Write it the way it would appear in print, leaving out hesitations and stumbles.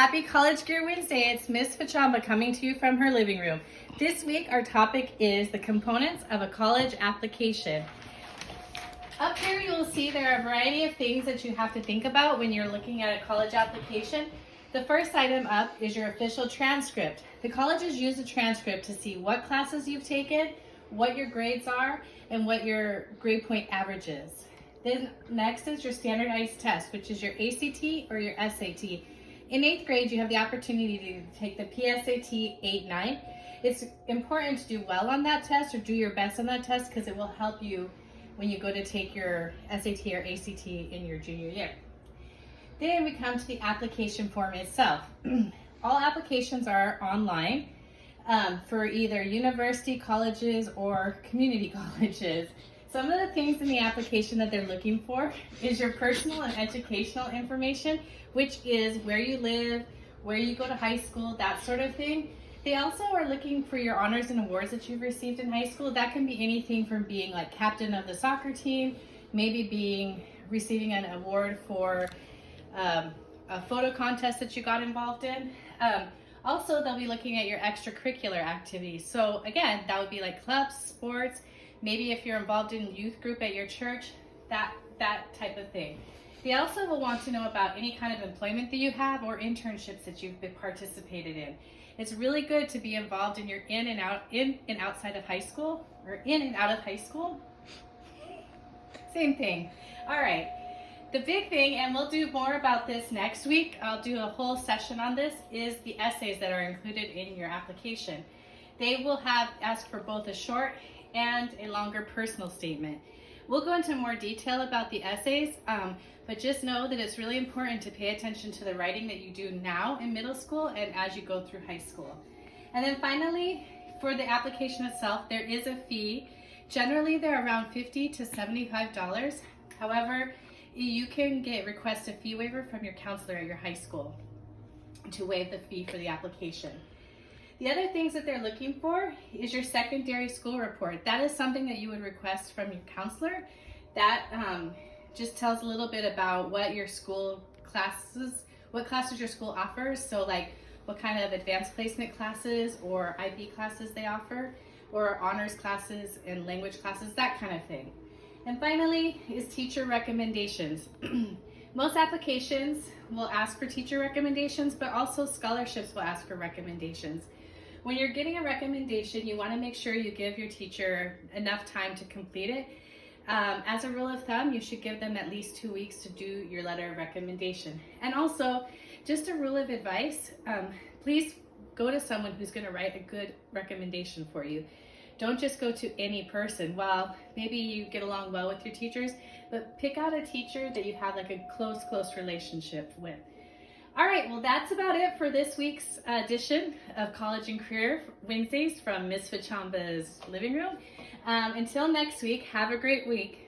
Happy College Career Wednesday. It's Miss Fachamba coming to you from her living room. This week our topic is the components of a college application. Up here you will see there are a variety of things that you have to think about when you're looking at a college application. The first item up is your official transcript. The colleges use a transcript to see what classes you've taken, what your grades are, and what your grade point average is. Then next is your standardized test, which is your ACT or your SAT. In 8th grade, you have the opportunity to take the PSAT 8-9. It's important to do well on that test or do your best on that test because it will help you when you go to take your SAT or ACT in your junior year. Then we come to the application form itself. All applications are online for either university colleges or community colleges. Some of the things in the application that they're looking for is your personal and educational information, which is where you live, where you go to high school, that sort of thing. They also are looking for your honors and awards that you've received in high school. That can be anything from being like captain of the soccer team, maybe receiving an award for a photo contest that you got involved in. Also, they'll be looking at your extracurricular activities. So again, that would be like clubs, sports, maybe if you're involved in youth group at your church, that type of thing. They also will want to know about any kind of employment that you have or internships that you've participated in. It's really good to be involved in your in and outside of high school, or in and out of high school. Same thing. All right. The big thing, and we'll do more about this next week, I'll do a whole session on this, is the essays that are included in your application. They will ask for both a short and a longer personal statement. We'll go into more detail about the essays, but just know that it's really important to pay attention to the writing that you do now in middle school and as you go through high school. And then finally, for the application itself, there is a fee. Generally, they're around $50 to $75. However, you can request a fee waiver from your counselor at your high school to waive the fee for the application. The other things that they're looking for is your secondary school report. That is something that you would request from your counselor. That just tells a little bit about what your school classes, what classes your school offers. So like what kind of advanced placement classes or IB classes they offer, or honors classes and language classes, that kind of thing. And finally is teacher recommendations. Most applications will ask for teacher recommendations, but also scholarships will ask for recommendations. When you're getting a recommendation, you want to make sure you give your teacher enough time to complete it. As a rule of thumb, you should give them at least 2 weeks to do your letter of recommendation. And also, just a rule of advice, please go to someone who's going to write a good recommendation for you. Don't just go to any person. While maybe you get along well with your teachers, but pick out a teacher that you have like a close relationship with. All right, well, that's about it for this week's edition of College and Career Wednesdays from Miss Fachamba's living room. Until next week, have a great week.